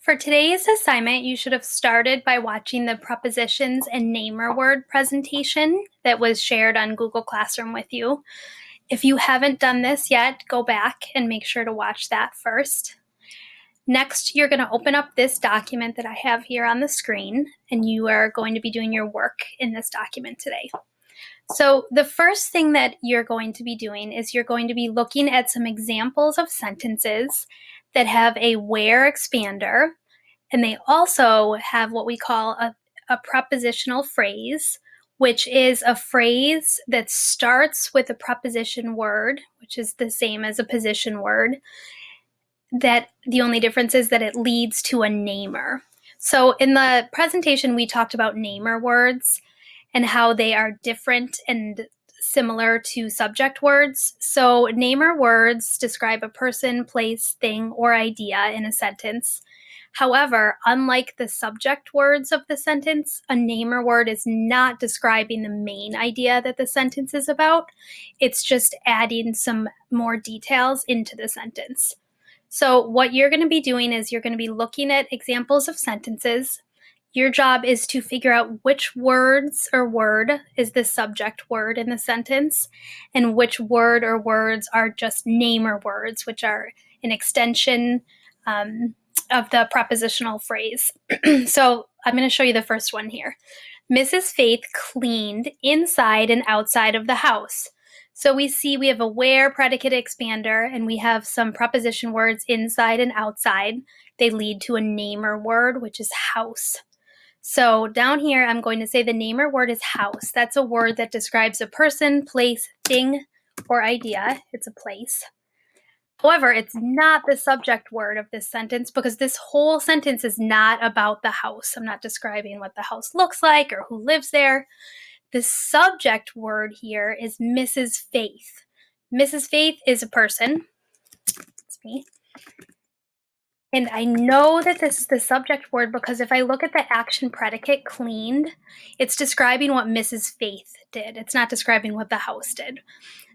For today's assignment, you should have started by watching the prepositions and namer word presentation that was shared on Google Classroom with you. If you haven't done this yet, go back and make sure to watch that first. Next, you're going to open up this document that I have here on the screen, and you are going to be doing your work in this document today. So the first thing that you're going to be doing is you're going to be looking at some examples of sentences that have a where expander, and they also have what we call a prepositional phrase, which is a phrase that starts with a preposition word, which is the same as a position word, that the only difference is that it leads to a namer. So in the presentation, we talked about namer words and how they are different and similar to subject words. So namer words describe a person, place, thing, or idea in a sentence. However, unlike the subject words of the sentence, a namer word is not describing the main idea that the sentence is about. It's just adding some more details into the sentence. So what you're going to be doing is you're going to be looking at examples of sentences. Your job is to figure out which words or word is the subject word in the sentence, and which word or words are just namer words, which are an extension of the prepositional phrase. So I'm going to show you the first one here. Mrs. Faith cleaned inside and outside of the house. So we see we have a where predicate expander, and we have some preposition words inside and outside. They lead to a namer word, which is house. So down here, I'm going to say the namer word is house. That's a word that describes a person, place, thing, or idea. It's a place. However, it's not the subject word of this sentence because this whole sentence is not about the house. I'm not describing what the house looks like or who lives there. The subject word here is Mrs. Faith. Mrs. Faith is a person. It's me. And I know that this is the subject word because if I look at the action predicate cleaned, it's describing what Mrs. Faith did. It's not describing what the house did.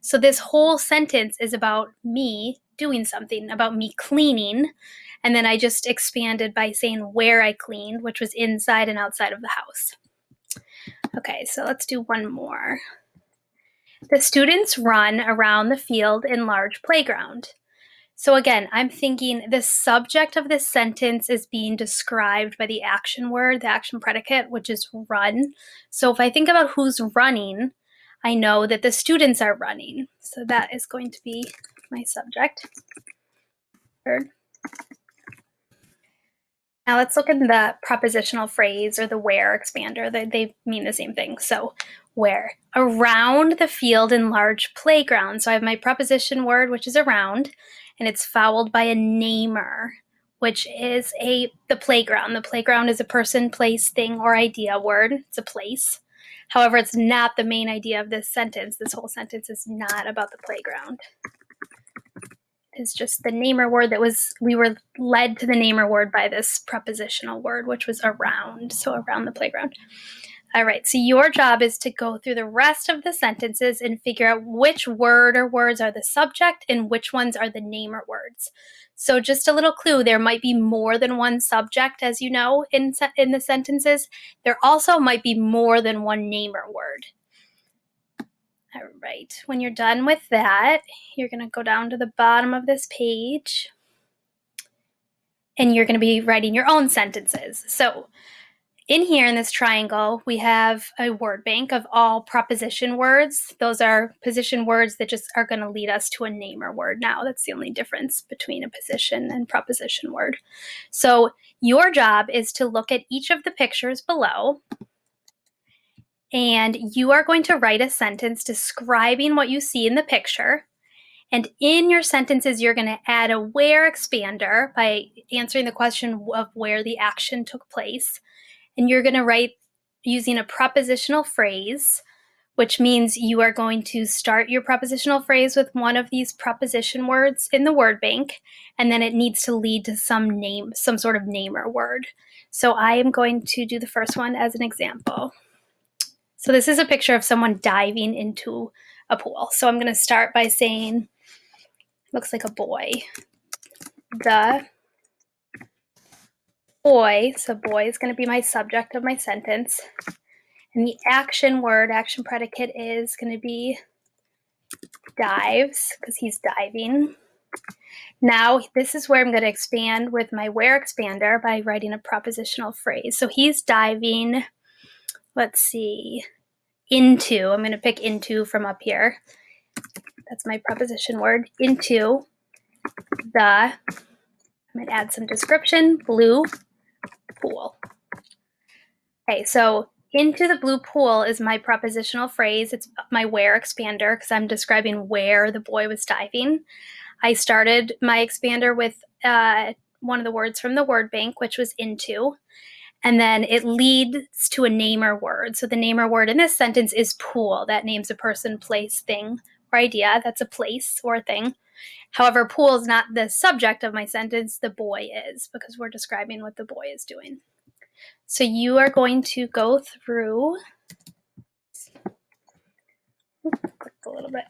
So this whole sentence is about me doing something, about me cleaning. And then I just expanded by saying where I cleaned, which was inside and outside of the house. Okay, so let's do one more. The students run around the field in large playground. So again, I'm thinking the subject of this sentence is being described by the action word, the action predicate, which is run. So if I think about who's running, I know that the students are running. So that is going to be my subject. Third. Now let's look at the prepositional phrase or the where expander. They mean the same thing. So where. Around the field in large playground. So I have my preposition word, which is around, and it's followed by a namer, which is the playground. The playground is a person, place, thing, or idea word. It's a place. However, it's not the main idea of this sentence. This whole sentence is not about the playground. It's just the namer word we were led to the namer word by this prepositional word, which was around, so around the playground. All right, so your job is to go through the rest of the sentences and figure out which word or words are the subject and which ones are the namer words. So just a little clue, there might be more than one subject, as you know, in the sentences. There also might be more than one namer word. All right, when you're done with that, you're going to go down to the bottom of this page and you're going to be writing your own sentences. So in here in this triangle, we have a word bank of all preposition words. Those are position words that just are going to lead us to a namer word now. That's the only difference between a position and preposition word. So your job is to look at each of the pictures below, and you are going to write a sentence describing what you see in the picture. And in your sentences, you're going to add a where expander by answering the question of where the action took place. And you're going to write using a prepositional phrase, which means you are going to start your prepositional phrase with one of these preposition words in the word bank, and then it needs to lead to some sort of namer word. So I am going to do the first one as an example. So this is a picture of someone diving into a pool. So I'm going to start by saying, looks like a boy. The boy, so boy is going to be my subject of my sentence. And the action word, action predicate is going to be dives, because he's diving. Now, this is where I'm going to expand with my where expander by writing a prepositional phrase. So he's diving, let's see, into. I'm going to pick into from up here. That's my preposition word. Into the, I'm going to add some description, blue pool. Okay, so into the blue pool is my prepositional phrase. It's my where expander because I'm describing where the boy was diving. I started my expander with one of the words from the word bank, which was into, and then it leads to a namer word. So the namer word in this sentence is pool. That names a person, place, thing, or idea. That's a place or a thing. However, pool is not the subject of my sentence. The boy is, because we're describing what the boy is doing. So you are going to go through, click a little bit,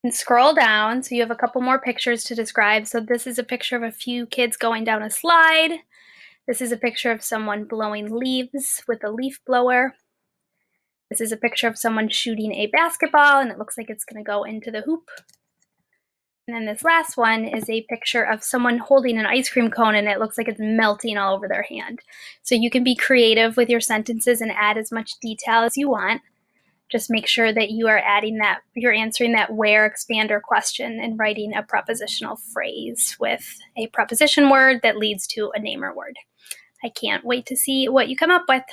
and scroll down. So you have a couple more pictures to describe. So this is a picture of a few kids going down a slide. This is a picture of someone blowing leaves with a leaf blower. This is a picture of someone shooting a basketball, and it looks like it's going to go into the hoop. And then this last one is a picture of someone holding an ice cream cone, and it looks like it's melting all over their hand. So you can be creative with your sentences and add as much detail as you want. Just make sure that you are adding that, you're answering that where expander question and writing a prepositional phrase with a preposition word that leads to a namer word. I can't wait to see what you come up with.